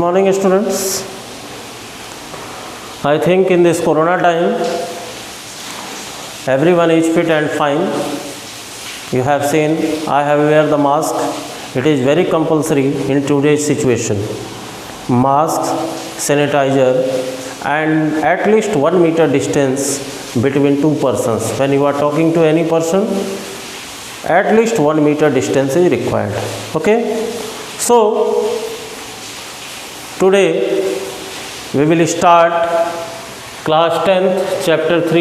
morning, students. I think in this corona time, everyone is fit and fine. You have seen I have wear the mask. It is very compulsory in today's situation. Mask, sanitizer, and at least 1 meter distance between two persons. When you are talking to any person, at least 1 meter distance is required. Okay? So, today we will start class 10th chapter 3,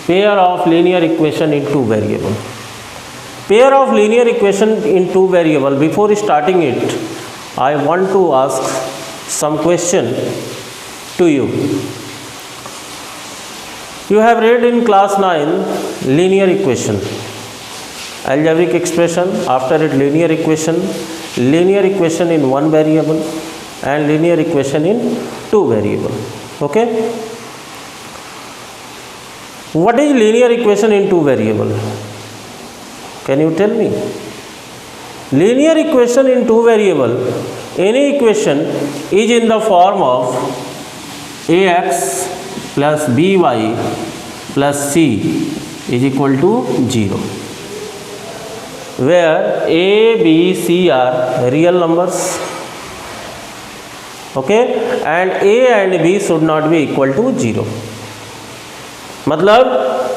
pair of linear equation in two variable. Pair of linear equation in two variable. Before starting it, I want to ask some question to you. You have read in class 9 linear equation, algebraic expression, after it linear equation in one variable and linear equation in two variable. Okay? What is linear equation in two variable? Can you tell me? Linear equation in two variable, any equation is in the form of ax plus by plus c is equal to 0, where a, b, c are real numbers. Okay, and a and b should not be equal to 0. मतलब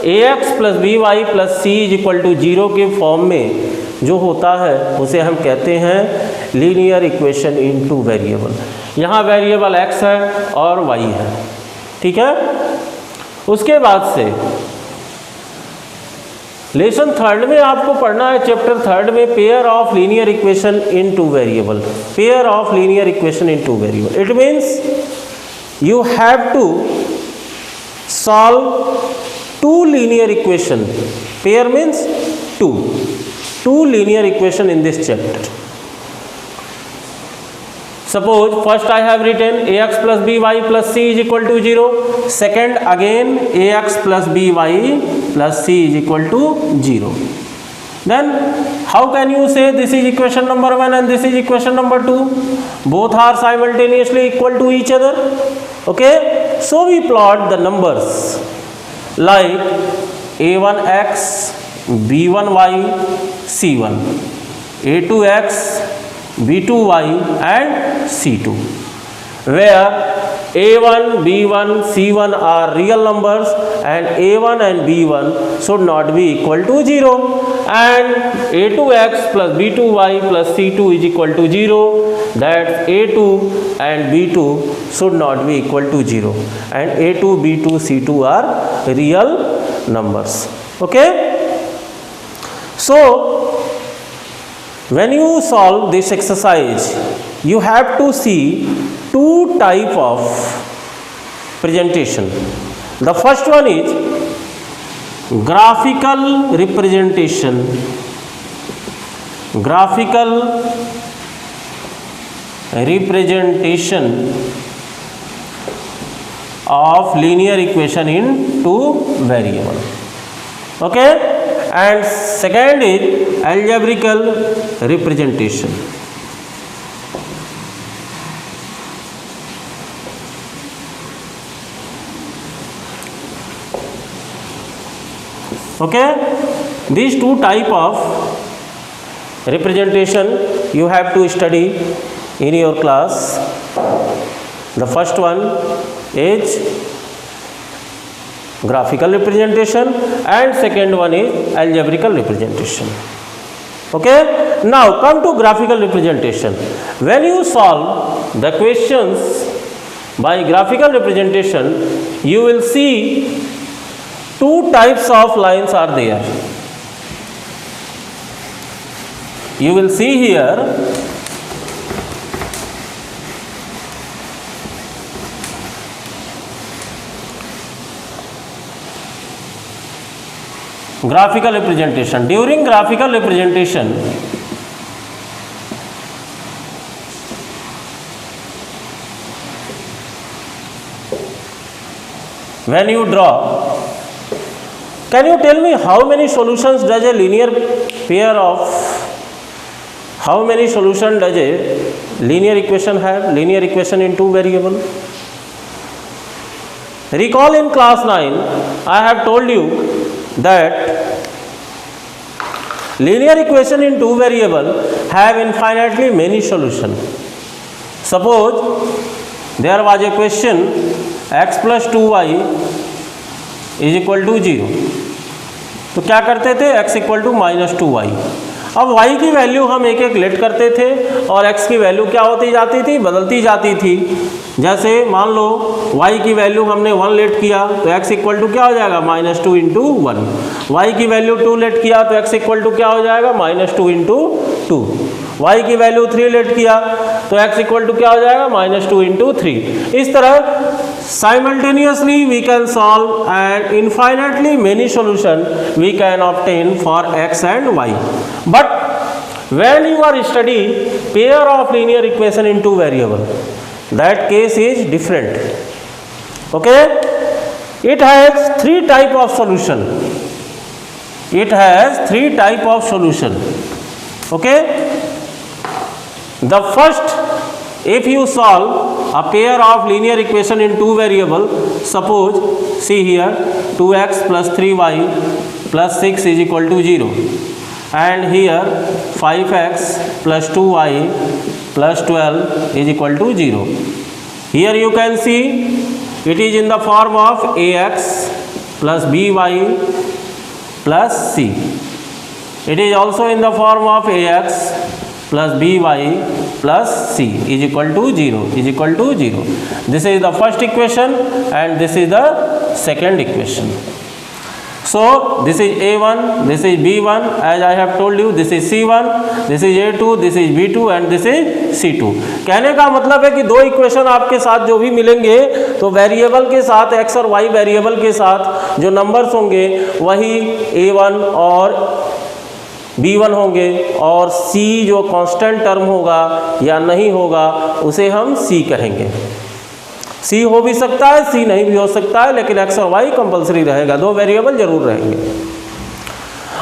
ax plus by plus c is equal to 0 के form में जो होता है उसे हम कहते हैं linear equation in two variable. यहाँ वेरिएबल x है और y है. ठीक है. उसके बाद से लेसन थर्ड में आपको पढ़ना है, चैप्टर थर्ड में, pair of linear equation in two variable. Pair of linear equation in two variable. It means you have to solve two linear equation. Pair means two linear equation in this chapter. Suppose first I have written ax plus by plus c is equal to 0. Second again ax plus by plus c is equal to 0. Then how can you say this is equation number 1 and this is equation number 2? Both are simultaneously equal to each other. Okay? So we plot the numbers like a1x, b1y, c1, a2x, b2y and c2, where a1, b1, c1 are real numbers and a1 and b1 should not be equal to 0, and a2x plus b2y plus c2 is equal to 0, that a2 and b2 should not be equal to 0, and a2, b2, c2 are real numbers. Okay? So, when you solve this exercise, you have to see two type of presentation. The first one is graphical representation. Graphical representation of linear equation in two variable. Okay? And second is algebraical representation. Okay? These two type of representation you have to study in your class. The first one is graphical representation and second one is algebraical representation. Okay? Now come to graphical representation. When you solve the questions by graphical representation, you will see two types of lines are there. You will see here graphical representation. During graphical representation, when you draw, can you tell me how many solutions does a linear pair of, how many solutions does a linear equation have linear equation in two variable. Recall in class 9 I have told you that linear equation in two variable have infinitely many solution. Suppose there was a question x plus 2y is equal to 0, तो क्या करते थे x equal to -2y। अब y की value हम एक एक late करते थे और x की वैल्यू क्या होती जाती थी, बदलती जाती थी। जैसे मान लो y की वैल्यू हमने 1 लेट किया तो x इक्वल टू क्या हो जाएगा -2 इंटू 1। y की वैल्यू 2 लेट किया तो x इक्वल टू क्या हो जाएगा -2 इंटू 2। y की वैल्यू 3 लेट किया तो x इक्वल टू क्या हो जाएगा -2 इंटू 3। इस तरह simultaneously we can solve and infinitely many solution we can obtain for x and y. But when you are study pair of linear equation in two variable, that case is different. Okay, it has three type of solution. It has three type of solution. Okay, the first, if you solve a pair of linear equation in two variable, suppose see here 2x plus 3y plus 6 is equal to 0, and here 5x plus 2y plus 12 is equal to 0. Here you can see it is in the form of ax plus by plus c. It is also in the form of ax plus by plus c is equal to 0 is equal to 0. This is the first equation and this is the second equation. So this is a1, this is b1, as I have told you, this is c1, this is a2, this is b2 and this is c2. कहने का मतलब है कि दो equation आपके साथ जो भी मिलेंगे तो वेरिएबल के साथ x और y वेरिएबल के साथ जो नंबर्स होंगे वही a1 और b1 होंगे, और c जो कांस्टेंट टर्म होगा या नहीं होगा उसे हम c कहेंगे। c हो भी सकता है, c नहीं भी हो सकता है, लेकिन x और y कंपलसरी रहेगा, दो वेरिएबल जरूर रहेंगे।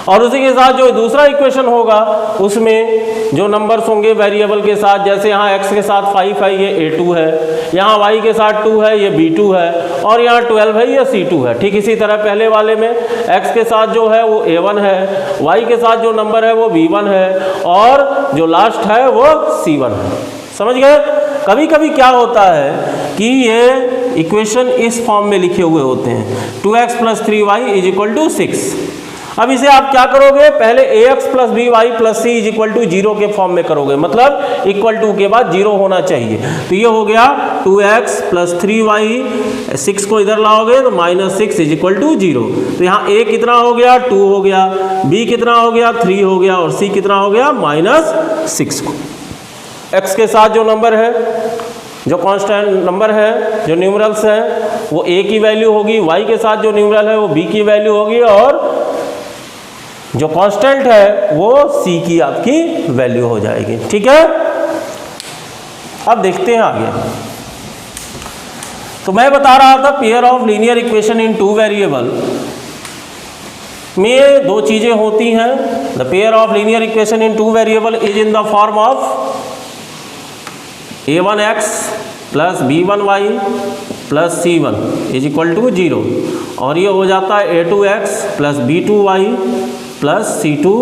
और उसी के साथ जो दूसरा इक्वेशन होगा उसमें जो नंबर्स होंगे वेरिएबल के साथ, जैसे यहाँ x के साथ 5 है ये a2 है, यहाँ y के साथ 2 है ये b2 है, और यहाँ 12 है ये c2 है। ठीक इसी तरह पहले वाले में x के साथ जो है वो a1 है, y के साथ जो नंबर है वो b1 है, और जो लास्ट है वो c1 है। समझ गए? कभी कभी क्या होता है कि ये इक्वेशन इस फॉर्म में लिखे हुए होते हैं 2x plus 3y is equal to 6। अब इसे आप क्या करोगे, पहले ax plus by plus c is equal to 0 के फॉर्म में करोगे, मतलब इक्वल टू के बाद 0 होना चाहिए। तो ये हो गया 2x प्लस 3y, 6 को इधर लाओगे तो -6 इज इक्वल टू 0। तो यहाँ a कितना हो गया 2 हो गया, b कितना हो गया 3 हो गया, और c कितना हो गया -6 को। x के साथ जो नंबर है, जो कांस्टेंट नंबर है, जो न्यूमरल्स है वो a की वैल्यू होगी, y के साथ जो न्यूमरल है वो b की वैल्यू होगी, और जो कांस्टेंट है वो c की आपकी वैल्यू हो जाएगी। ठीक है, अब देखते हैं आगे। तो मैं बता रहा था pair of linear equation in two variable में दो चीजें होती हैं। The pair of linear equation in two variable is in the form of a1x plus b1y plus c1 is equal to 0, और ये हो जाता है a2x plus b2y plus c2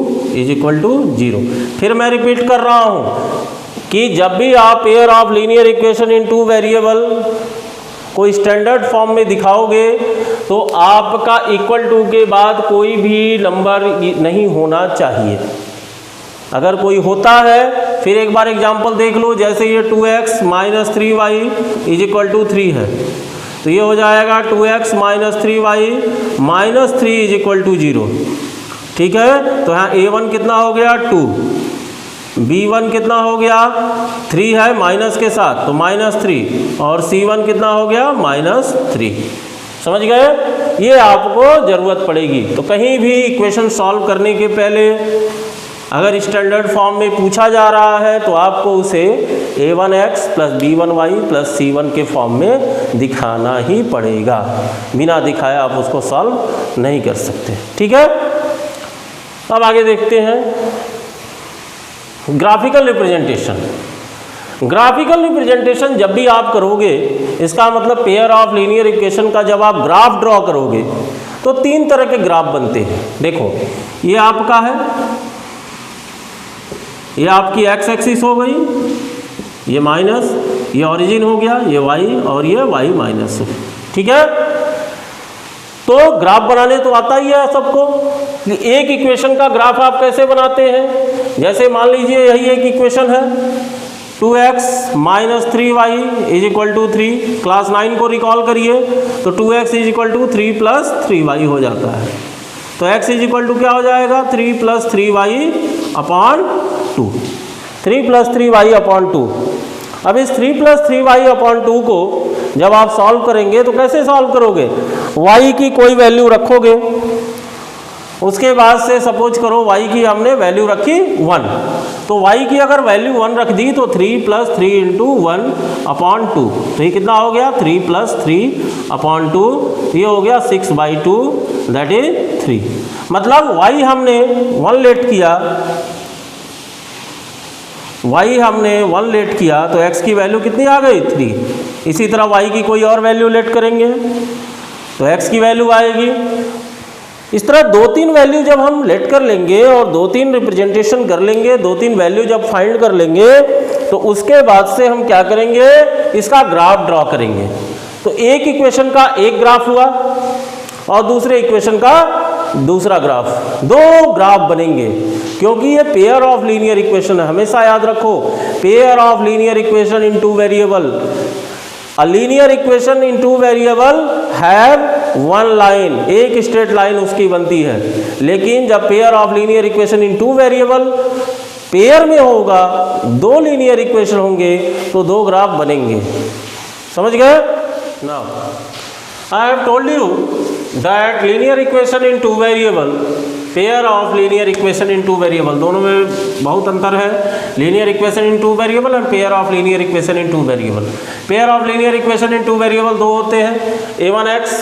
is equal to 0। फिर मैं रिपीट कर रहा हूँ कि जब भी आप pair of linear equation in two variable कोई स्टैंडर्ड फॉर्म में दिखाओगे तो आपका इक्वल टू के बाद कोई भी नंबर नहीं होना चाहिए। अगर कोई होता है, फिर एक बार एग्जांपल देख लो, जैसे ये 2x minus 3y is equal to 3 है, तो ये हो जाएगा 2x minus 3y minus 3 is equal to 0। ठीक है, तो यहाँ a1 कितना हो गया 2, b1 कितना हो गया 3 है माइनस के साथ तो -3, और c1 कितना हो गया -3। समझ गए? ये आपको ज़रूरत पड़ेगी। तो कहीं भी इक्वेशन सॉल्व करने के पहले अगर स्टैंडर्ड फॉर्म में पूछा जा रहा है तो आपको उसे a1x plus b1y plus c1 के फॉर्म में दिखाना ही पड़ेगा, बिना दिखाए आप उसको सॉल्व नहीं कर सकते। ठीक है, अब आगे देखते हैं ग्राफिकल रिप्रेजेंटेशन। ग्राफिकल रिप्रेजेंटेशन जब भी आप करोगे, इसका मतलब पेयर ऑफ लीनियर इक्वेशन का जब आप ग्राफ ड्रॉ करोगे तो तीन तरह के ग्राफ बनते हैं। देखो ये आपका है, ये आपकी एक्स एक्सिस हो गई, ये माइनस, ये ओरिजिन हो गया, ये वाई और ये वाई माइनस, ठीक है। तो ग्राफ बनाने तो आता ही है सबको। एक इक्वेशन का ग्राफ आप कैसे बनाते हैं, जैसे मान लीजिए यही एक इक्वेशन है 2x minus 3y is equal to 3। Class 9 को रिकॉल करिए तो 2x is equal to 3 plus 3y हो जाता है। तो x इज इक्वल टू क्या हो जाएगा, 3 plus 3y upon 2, 3 plus 3y upon 2। अब इस 3 प्लस 3y अपॉन 2 को जब आप सॉल्व करेंगे तो कैसे सॉल्व करोगे, y की कोई वैल्यू रखोगे, उसके बाद से सपोज करो y की हमने वैल्यू रखी 1, तो y की अगर वैल्यू 1 रख दी तो 3 प्लस 3 इंटू 1 अपॉन 2, तो ये कितना हो गया 3 प्लस 3 अपॉन 2, ये हो गया 6/2 दैट इज 3। मतलब y हमने 1 लेट किया, y हमने 1 लेट किया तो x की वैल्यू कितनी आ गई 3। इसी तरह y की कोई और वैल्यू लेट करेंगे तो x की वैल्यू आएगी। इस तरह 2-3 वैल्यू जब हम लेट कर लेंगे और 2-3 रिप्रेजेंटेशन कर लेंगे, 2-3 वैल्यू जब फाइंड कर लेंगे तो उसके बाद से हम क्या करेंगे, इसका ग्राफ ड्रॉ करेंगे। तो एक इक्वेशन का एक ग्राफ हुआ और दूसरे इक्वेशन का दूसरा ग्राफ, दो ग्राफ बनेंगे क्योंकि ये पेयर ऑफ लीनियर इक्वेशन है। हमेशा याद रखो, pair of linear equation in two variable, a linear equation in two variable have one line, एक स्ट्रेट लाइन उसकी बनती है। लेकिन जब pair of linear equation in two variable pair में होगा, दो लीनियर इक्वेशन होंगे तो दो ग्राफ बनेंगे। समझ गए? Now I have told you that linear equation in two variable, pair of linear equation in two variable, दोनों में बहुत अंतर है। Linear equation in two variable and pair of linear equation in two variable. Pair of linear equation in two variable दो होते हैं, a1x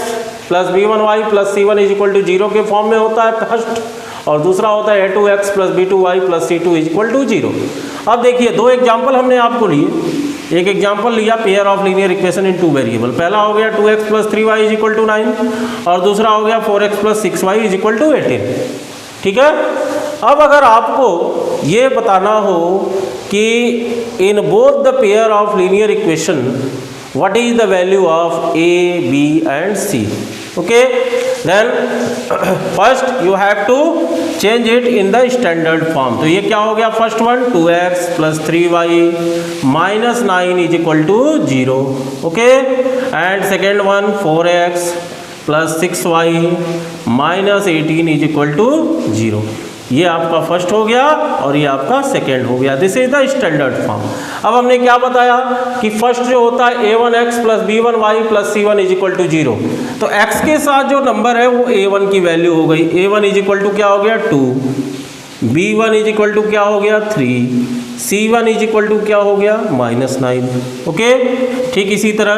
plus b1y plus c1 is equal to 0 के form में होता है फर्स्ट, और दूसरा होता है a2x plus b2y plus c2 is equal to 0। अब देखिए दो एग्जाम्पल हमने आपको लिए, एक एग्जाम्पल लिया pair of linear equation in two variable, पहला हो गया 2x plus 3y is equal to 9 और दूसरा हो गया 4x plus 6y is equal to 18। ठीक है। अब अगर आपको ये बताना हो कि in both the pair of linear equation what is the value of a, b and c, okay, then first you have to change it in the standard form. तो ये क्या हो गया, first one 2x plus 3y minus 9 is equal to 0, okay, and second one 4x plus 6y minus 18 is equal to 0। ये आपका first हो गया और ये आपका सेकेंड हो गया। This is the standard form. अब हमने क्या बताया कि फर्स्ट जो होता है a1x plus b1y plus c1 is equal to 0, तो x के साथ जो नंबर है वो a1 की वैल्यू हो गई, a1 इज इक्वल टू क्या हो गया 2, b1 इज इक्वल टू क्या हो गया 3, c1 इज इक्वल टू क्या हो गया माइनस 9, ओके। ठीक इसी तरह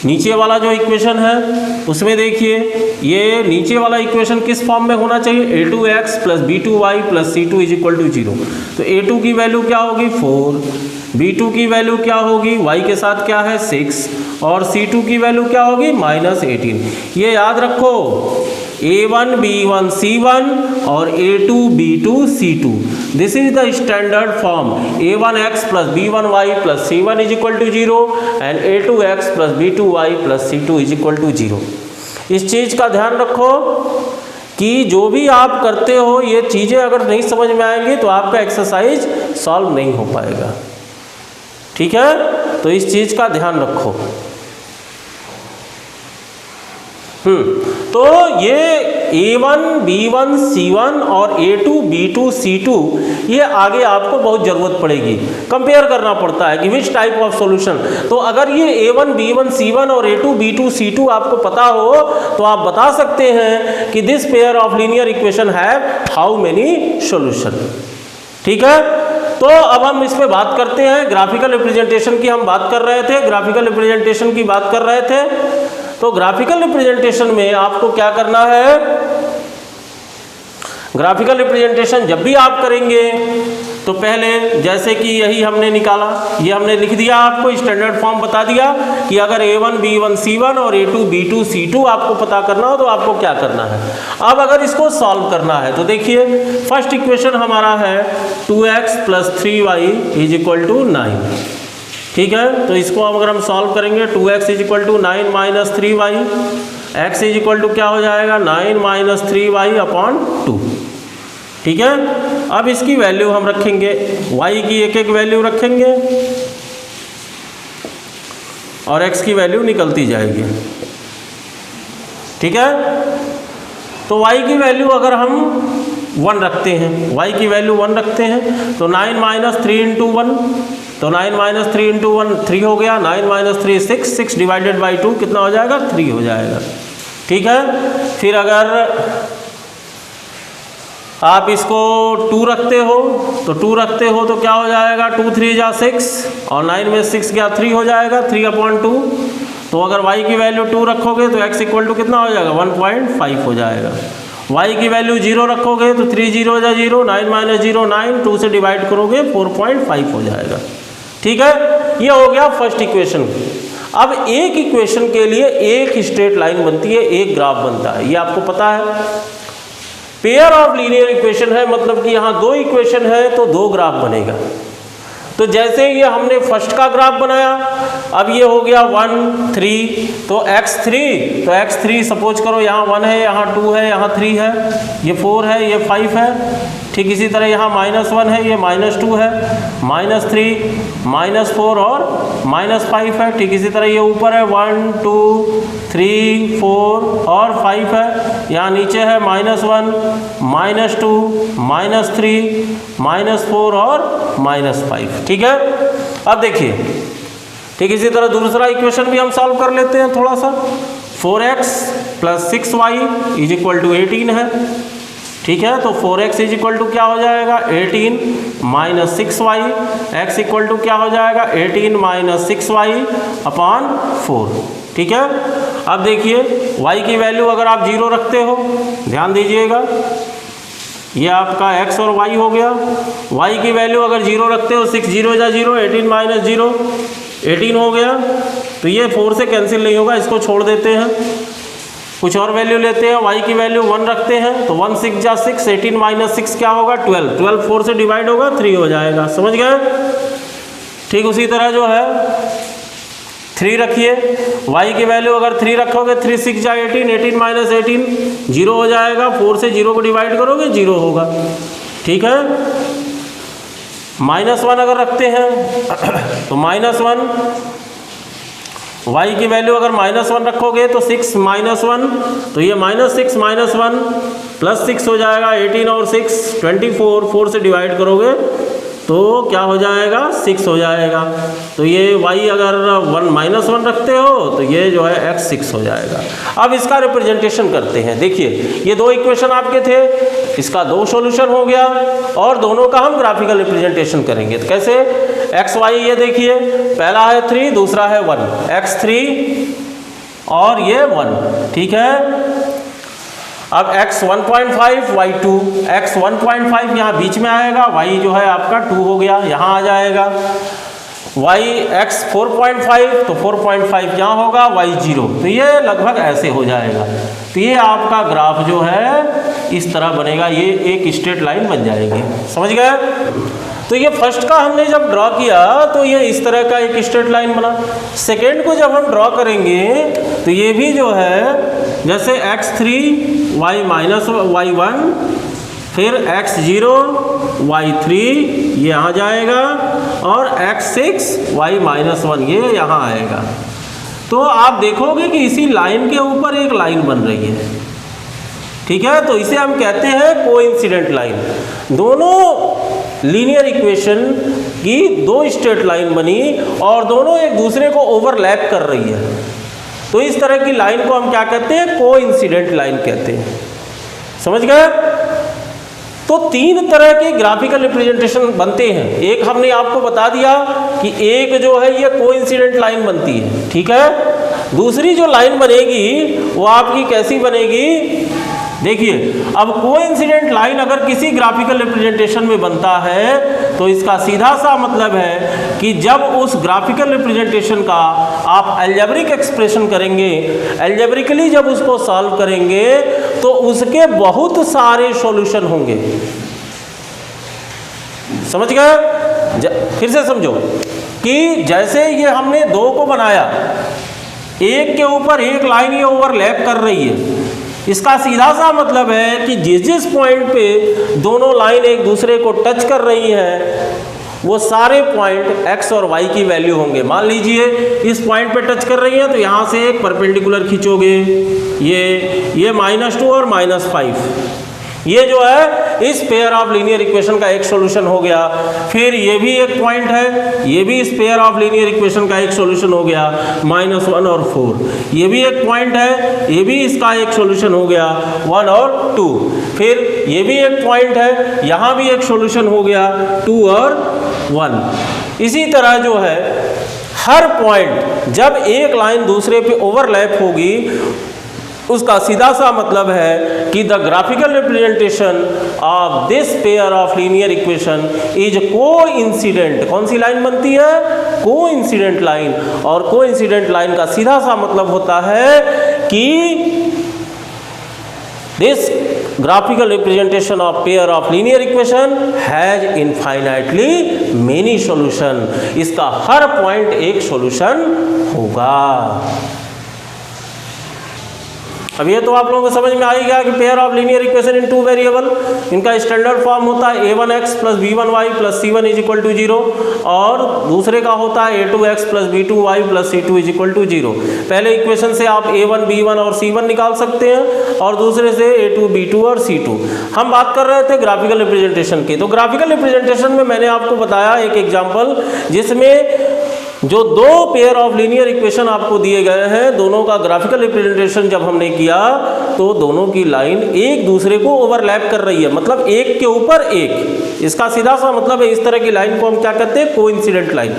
नीचे वाला जो इक्वेशन है उसमें देखिए, ये नीचे वाला इक्वेशन किस फॉर्म में होना चाहिए, a2x plus b2y plus c2 is equal to 0। तो a2 की वैल्यू क्या होगी 4, b2 की वैल्यू क्या होगी, y के साथ क्या है 6, और c2 की वैल्यू क्या होगी माइनस 18। ये याद रखो, a1 b1 c1 और a2 b2 c2, this is the standard form. a1x plus b1y plus c1 is equal to 0 and a2x plus b2y plus c2 is equal to 0। इस चीज़ का ध्यान रखो कि जो भी आप करते हो ये चीज़ें अगर नहीं समझ में आएंगी तो आपका एक्सरसाइज सॉल्व नहीं हो पाएगा। ठीक है, तो इस चीज़ का ध्यान रखो। तो ये a1 b1 c1 और a2 b2 c2 ये आगे आपको बहुत ज़रूरत पड़ेगी, कंपेयर करना पड़ता है कि विच टाइप ऑफ सॉल्यूशन। तो अगर ये a1 b1 c1 और a2 b2 c2 आपको पता हो तो आप बता सकते हैं कि this pair of linear equation have how many solution. ठीक है, तो अब हम इस पे बात करते हैं। ग्राफिकल रिप्रेजेंटेशन की हम बात कर रहे थे, ग्राफिकल रिप्रेजेंटेशन की बात कर रहे थे। तो ग्राफिकल रिप्रेजेंटेशन में आपको क्या करना है, ग्राफिकल रिप्रेजेंटेशन जब भी आप करेंगे तो पहले जैसे कि यही हमने निकाला, ये हमने लिख दिया, आपको स्टैंडर्ड फॉर्म बता दिया कि अगर A1 B1 C1 और A2 B2 C2 आपको पता करना हो तो आपको क्या करना है। अब अगर इसको सॉल्व करना है तो देखिए फर्स्ट इक्वेशन हमारा है 2x + 3y = 9, ठीक है। तो इसको अब अगर हम सॉल्व करेंगे 2x = 9 - 3y, x = क्या हो जाएगा 9 - 3y/2, ठीक है। अब इसकी वैल्यू हम रखेंगे, y की एक एक वैल्यू रखेंगे और x की वैल्यू निकलती जाएगी, ठीक है। तो y की वैल्यू अगर हम 1 रखते हैं, y की वैल्यू 1 रखते हैं तो 9 - 3 × 1, तो 9 - 3 × 1 3 हो गया, 9 - 3 6, 6 / 2 कितना हो जाएगा 3 हो जाएगा, ठीक है। फिर अगर आप इसको 2 रखते हो तो 2 रखते हो तो क्या हो जाएगा 2 3 = 6 और 9 में 6 गया 3 हो जाएगा, 3/2। तो अगर y की वैल्यू 2 रखोगे तो x = कितना हो जाएगा 1.5 हो जाएगा। y की वैल्यू 0 रखोगे तो 3 0 = 0, 9 - 0 9, 2 से डिवाइड करोगे 4.5 हो जाएगा, ठीक है। ये हो गया फर्स्ट इक्वेशन। अब एक इक्वेशन के लिए एक स्ट्रेट लाइन बनती है, एक ग्राफ बनता है, ये आपको पता है। पेयर ऑफ लीनियर इक्वेशन है, मतलब कि यहाँ 2 इक्वेशन है तो 2 ग्राफ बनेगा। तो जैसे ये हमने फर्स्ट का ग्राफ बनाया, अब ये हो गया 1 3, तो x3, तो x3 सपोज करो यहाँ 1 है, यहाँ 2 है, यहाँ 3 है, ये 4 है, ये 5 है, ठीक इसी तरह यहाँ -1 है, ये -2 है, -3, -4 और -5 है, ठीक इसी तरह ये ऊपर है 1 2 3 4 और 5 है, यहाँ नीचे है -1 -2 -3 -4 और -5, ठीक है। अब देखिए ठीक इसी तरह दूसरा इक्वेशन भी हम सॉल्व कर लेते हैं थोड़ा सा। 4x + 6y = 18 है, ठीक है। तो 4x = क्या हो जाएगा 18 - 6y, x = क्या हो जाएगा 18 - 6y/4, ठीक है। अब देखिए y की वैल्यू अगर आप 0 रखते हो, ध्यान दीजिएगा, ये आपका x और y हो गया। y की वैल्यू अगर 0 रखते हो 6 0 = 0, 18 - 0 18 हो गया। तो ये 4 से कैंसिल नहीं होगा, इसको छोड़ देते हैं, कुछ और वैल्यू लेते हैं। y की वैल्यू 1 रखते हैं तो 1 6 = 6, 18 - 6 क्या होगा 12, 12 4 से डिवाइड होगा 3 हो जाएगा, समझ गए। ठीक उसी तरह जो है 3 रखिए, y की वैल्यू अगर 3 रखोगे 3 6 = 18, 18 - 18 0 हो जाएगा, 4 से 0 को डिवाइड करोगे 0 होगा, ठीक है। -1 अगर रखते हैं तो -1, y की वैल्यू अगर -1 रखोगे तो 6 - 1, तो ये -6 - 1 + 6 हो जाएगा, 18 और 6 24, 4 से डिवाइड करोगे तो क्या हो जाएगा 6 हो जाएगा। तो ये y अगर -1 रखते हो तो ये जो है x 6 हो जाएगा। अब इसका रिप्रेजेंटेशन करते हैं। देखिए ये 2 इक्वेशन आपके थे, इसका 2 सॉल्यूशन हो गया और दोनों का हम ग्राफिकल रिप्रेजेंटेशन करेंगे। तो कैसे x y, ये देखिए पहला है 3, दूसरा है 1, x3 और ये 1, ठीक है। अब x 1.5 y 2, x 1.5 यहाँ बीच में आएगा, y जो है आपका 2 हो गया, यहाँ आ जाएगा। y x 4.5 तो 4.5 यहाँ होगा, y 0, तो ये लगभग ऐसे हो जाएगा। तो ये आपका ग्राफ जो है इस तरह बनेगा, ये एक स्ट्रेट लाइन बन जाएगी, समझ गए। तो ये फर्स्ट का हमने जब ड्रॉ किया तो ये इस तरह का एक स्ट्रेट लाइन बना। सेकेंड को जब हम ड्रॉ करेंगे तो ये भी जो है जैसे x3 y - y1 फिर x0 y3 ये यहाँ जाएगा और x6 y -1 ये यहाँ आएगा। तो आप देखोगे कि इसी लाइन के ऊपर एक लाइन बन रही है, ठीक है। तो इसे हम कहते हैं कोइंसिडेंट लाइन। दोनों लीनियर इक्वेशन की 2 स्ट्रेट लाइन बनी और दोनों एक दूसरे को ओवरलैप कर रही है, तो इस तरह की लाइन को हम क्या कहते हैं कोइंसिडेंट लाइन कहते हैं, समझ गए। तो 3 तरह के ग्राफिकल रिप्रेजेंटेशन बनते हैं। एक हमने आपको बता दिया कि एक जो है ये कोइंसिडेंट लाइन बनती है, ठीक है। दूसरी जो लाइन बनेगी वो आपकी कैसी बनेगी, देखिए अब कोइंसिडेंट लाइन अगर किसी ग्राफिकल रिप्रेजेंटेशन में बनता है तो इसका सीधा सा मतलब है कि जब उस ग्राफिकल रिप्रेजेंटेशन का आप अलजेब्रिक एक्सप्रेशन करेंगे, अलजेब्रिकली जब उसको सॉल्व करेंगे तो उसके बहुत सारे सॉल्यूशन होंगे। समझ गए? फिर से समझो कि जैसे ये हमने दो को बनाया, एक के ऊपर एक लाइन ये ओवरलैप कर रही है, इसका सीधा सा मतलब है कि जिस जिस पॉइंट पे दोनों लाइन एक दूसरे को टच कर रही हैं वो सारे पॉइंट x और y की वैल्यू होंगे। मान लीजिए इस पॉइंट पे टच कर रही है तो यहाँ से एक परपेंडिकुलर खींचोगे, ये -2 और -5, ये जो है इस पेयर ऑफ लीनियर इक्वेशन का एक सॉल्यूशन हो गया। फिर ये भी एक पॉइंट है, ये भी इस पेयर ऑफ लीनियर इक्वेशन का एक सॉल्यूशन हो गया, -1 और 4। ये भी एक पॉइंट है, ये भी इसका एक सॉल्यूशन हो गया, 1 और 2। फिर ये भी एक पॉइंट है, यहाँ भी एक सॉल्यूशन हो गया, 2 और 1। इसी तरह जो है हर पॉइंट जब एक लाइन दूसरे पे ओवरलैप होगी उसका सीधा सा मतलब है कि the graphical representation of this pair of linear equation is coincident. कौन सी लाइन बनती है? Coincident line. और कोइंसिडेंट लाइन का सीधा सा मतलब होता है कि this graphical representation of pair of linear equation has infinitely many solution। इसका हर पॉइंट एक सॉल्यूशन होगा। अब ये तो आप लोगों को समझ में आ ही गया कि pair of linear equation in two variable, इनका स्टैंडर्ड फॉर्म होता है a1x + b1y + c1 = 0 और दूसरे का होता है a2x + b2y + c2 = 0। पहले इक्वेशन से आप a1 b1 और c1 निकाल सकते हैं और दूसरे से a2 b2 और c2। हम बात कर रहे थे ग्राफिकल रिप्रेजेंटेशन की, तो ग्राफिकल रिप्रेजेंटेशन में मैंने आपको बताया एक एग्जाम्पल जिसमें जो दो पेयर ऑफ लीनियर इक्वेशन आपको दिए गए हैं, दोनों का ग्राफिकल रिप्रेजेंटेशन जब हमने किया तो दोनों की लाइन एक दूसरे को ओवरलैप कर रही है, मतलब एक के ऊपर एक। इसका सीधा सा मतलब है इस तरह की लाइन को हम क्या कहते हैं? Coincident line.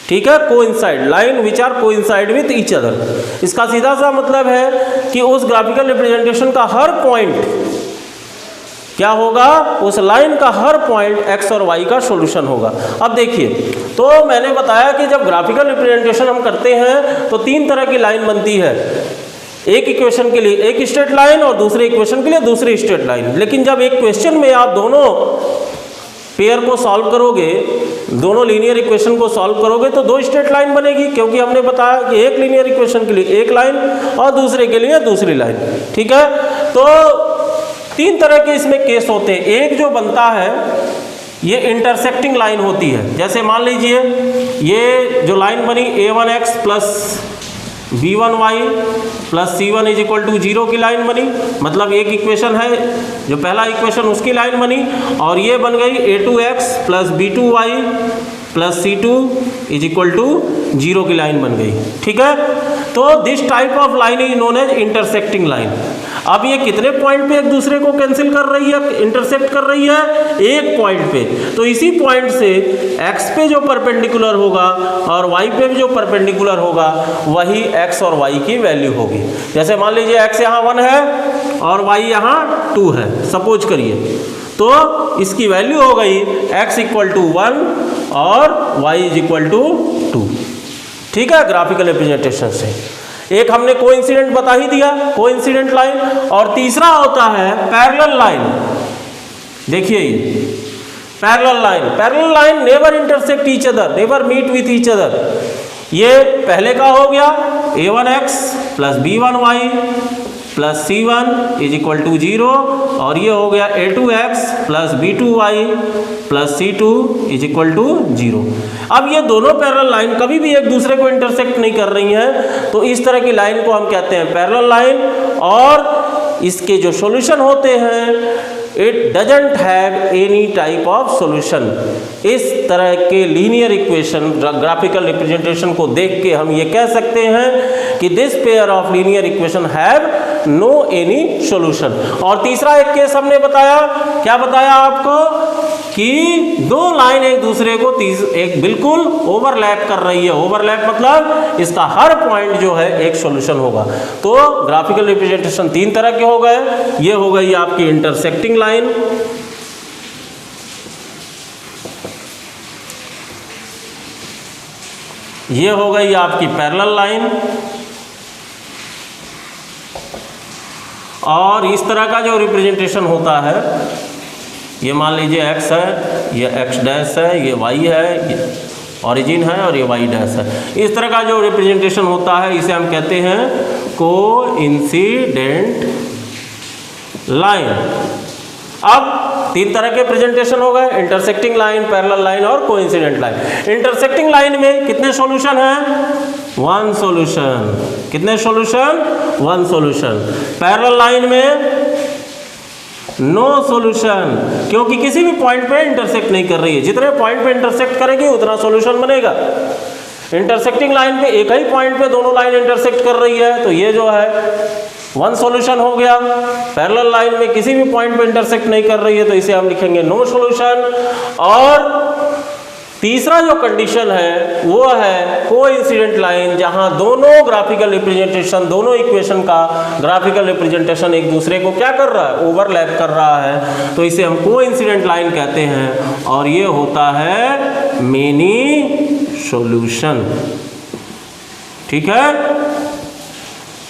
ठीक है, coincide line which are coincide with each other. इसका सीधा सा मतलब है कि उस ग्राफिकल रिप्रेजेंटेशन का हर पॉइंट क्या होगा? उस लाइन का हर पॉइंट x और y का सॉल्यूशन होगा। अब देखिए, तो मैंने बताया कि जब ग्राफिकल रिप्रेजेंटेशन हम करते हैं तो तीन तरह की लाइन बनती है। एक इक्वेशन के लिए एक स्ट्रेट लाइन और दूसरे इक्वेशन के लिए दूसरी स्ट्रेट लाइन। लेकिन जब एक क्वेश्चन में आप दोनों पेयर को सॉल्व करोगे, दोनों लीनियर इक्वेशन को सॉल्व करोगे तो दो स्ट्रेट लाइन बनेगी, क्योंकि हमने बताया कि एक लीनियर इक्वेशन के लिए एक लाइन और दूसरे के लिए दूसरी लाइन। ठीक है, तो तीन तरह के इसमें केस होते हैं। एक जो बनता है ये इंटरसेक्टिंग लाइन होती है। जैसे मान लीजिए ये जो लाइन बनी a1x + b1y + c1 = 0 की लाइन बनी, मतलब एक इक्वेशन है जो पहला इक्वेशन उसकी लाइन बनी, और ये बन गई a2x + b2y + c2 = 0 की लाइन बन गई। ठीक है, तो this type of line is known as intersecting line. अब ये कितने पॉइंट पे एक दूसरे को कैंसिल कर रही है, इंटरसेक्ट कर रही है? एक पॉइंट पे। तो इसी पॉइंट से x पे जो परपेंडिकुलर होगा और y पे जो परपेंडिकुलर होगा वही x और y की वैल्यू होगी। जैसे मान लीजिए x यहाँ 1 है और y यहाँ 2 है, सपोज करिए, तो इसकी वैल्यू हो गई x = 1 और y = 2। ठीक है, ग्राफिकल रिप्रेजेंटेशन से एक हमने कोइंसिडेंट बता ही दिया, कोइंसिडेंट लाइन। और तीसरा होता है पैरेलल लाइन। देखिए ये parallel line never intersect each other, never meet with each other. ये पहले का हो गया a1x + b1y + c1 = 0 और ये हो गया a2x + b2y + c2 = 0। अब ये दोनों पैरेलल लाइन कभी भी एक दूसरे को इंटरसेक्ट नहीं कर रही हैं, तो इस तरह की लाइन को हम कहते हैं पैरेलल लाइन। और इसके जो सॉल्यूशन होते हैं it doesn't have any type of solution. इस तरह के लीनियर इक्वेशन ग्राफिकल रिप्रेजेंटेशन को देख के हम ये कह सकते हैं कि this pair of linear equation have no any solution. और तीसरा एक केस हमने बताया, क्या बताया आपको, कि दो लाइन एक दूसरे को एक बिल्कुल ओवरलैप कर रही है। ओवरलैप मतलब इसका हर पॉइंट जो है एक सॉल्यूशन होगा। तो ग्राफिकल रिप्रेजेंटेशन तीन तरह के हो गए। ये हो गई आपकी इंटरसेक्टिंग लाइन, ये हो गई आपकी पैरेलल लाइन, और इस तरह का जो रिप्रेजेंटेशन होता है, ये मान लीजिए x है, ये x डैश है, ये y है, ये ओरिजिन है और ये y डैश है। इस तरह का जो रिप्रेजेंटेशन होता है इसे हम कहते हैं कोइंसिडेंट लाइन। अब तीन तरह के प्रेजेंटेशन हो गए, इंटरसेक्टिंग लाइन, पैरेलल लाइन और कोइंसिडेंट लाइन। इंटरसेक्टिंग लाइन में कितने सॉल्यूशन हैं? One solution. कितने solution? One solution. Parallel line में नो सॉल्यूशन, क्योंकि किसी भी पॉइंट पे इंटरसेक्ट नहीं कर रही है। जितने पॉइंट पे इंटरसेक्ट करेगी उतना सॉल्यूशन बनेगा। इंटरसेक्टिंग लाइन पे एक ही पॉइंट पे दोनों लाइन इंटरसेक्ट कर रही है, तो ये जो है वन सॉल्यूशन हो गया। पैरेलल लाइन में किसी भी पॉइंट पे इंटरसेक्ट नहीं कर रही है, तो इसे हम लिखेंगे नो सॉल्यूशन। और तीसरा जो कंडीशन है वो है कोइंसिडेंट लाइन, जहां दोनों ग्राफिकल रिप्रेजेंटेशन, दोनों इक्वेशन का ग्राफिकल रिप्रेजेंटेशन एक दूसरे को क्या कर रहा है? ओवरलैप कर रहा है, तो इसे हम कोइंसिडेंट लाइन कहते हैं। और ये होता है मेनी सॉल्यूशन। ठीक है,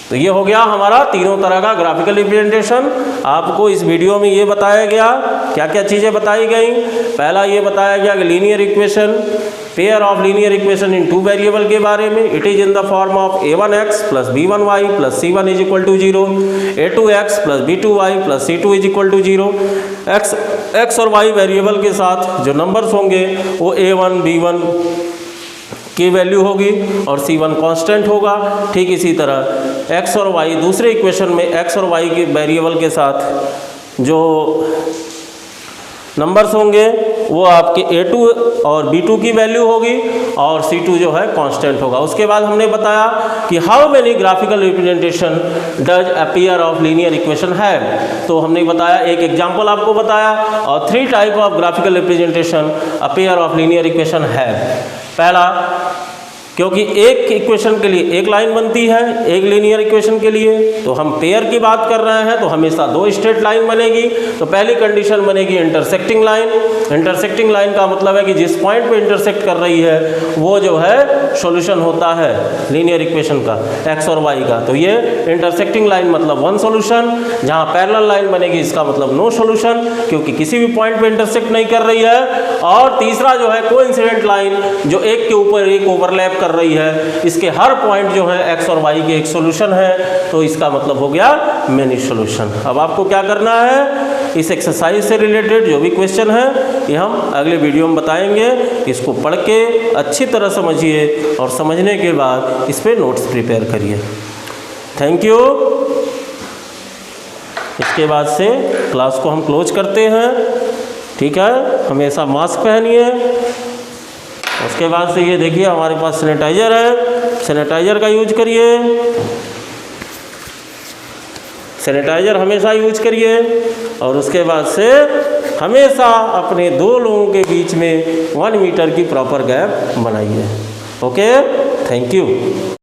तो ये हो गया हमारा तीनों तरह का ग्राफिकल रिप्रेजेंटेशन। आपको इस वीडियो में ये बताया गया, क्या क्या चीज़ें बताई गई। पहला ये बताया गया कि linear equation, pair of linear equation in two variable के बारे में। It is in the form of a1x plus b1y plus c1 is equal to 0, a2x plus b2y plus c2 is equal to 0। x और y variable के साथ जो numbers होंगे वो a1 b1 की वैल्यू होगी और c1 कांस्टेंट होगा। ठीक इसी तरह x और y दूसरे इक्वेशन में x और y के वेरिएबल के साथ जो नंबर्स होंगे वो आपके a2 और b2 की वैल्यू होगी और c2 जो है कांस्टेंट होगा। उसके बाद हमने बताया कि how many graphical representation does appear of linear equation have. तो हमने बताया, एक एग्जांपल आपको बताया, और 3 type of graphical representation appear of linear equation have. पहला, क्योंकि एक इक्वेशन के लिए एक लाइन बनती है, एक लीनियर इक्वेशन के लिए, तो हम पेयर की बात कर रहे हैं तो हमेशा दो स्ट्रेट लाइन बनेगी। तो पहली कंडीशन बनेगी इंटरसेक्टिंग लाइन। इंटरसेक्टिंग लाइन का मतलब है कि जिस पॉइंट पे इंटरसेक्ट कर रही है वो जो है सॉल्यूशन होता है लीनियर इक्वेशन का, एक्स और वाई का। तो ये इंटरसेक्टिंग लाइन मतलब वन सॉल्यूशन। जहाँ पैरेलल लाइन बनेगी इसका मतलब नो सॉल्यूशन, क्योंकि किसी भी पॉइंट पे इंटरसेक्ट नहीं कर रही है। और तीसरा जो है कोइंसिडेंट लाइन, जो एक के ऊपर एक ओवरलैप कर रही है, इसके हर पॉइंट जो है एक्स और वाई के एक सॉल्यूशन है, तो इसका मतलब हो गया मेनी सॉल्यूशन। अब आपको क्या करना है, इस एक्सरसाइज से रिलेटेड जो भी क्वेश्चन है ये हम अगले वीडियो में बताएंगे। इसको पढ़ के अच्छी तरह समझिए और समझने के बाद इस पे नोट्स प्रिपेयर करिए। Thank you. इसके बाद से क्लास को हम क्लोज करते हैं। ठीक है, हमेशा मास्क पहनिए। उसके बाद से ये देखिए हमारे पास सैनिटाइज़र है, सैनिटाइज़र का यूज करिए। सैनिटाइज़र हमेशा यूज करिए। और उसके बाद से हमेशा अपने दो लोगों के बीच में 1 मीटर की प्रॉपर गैप बनाइए। Okay, thank you.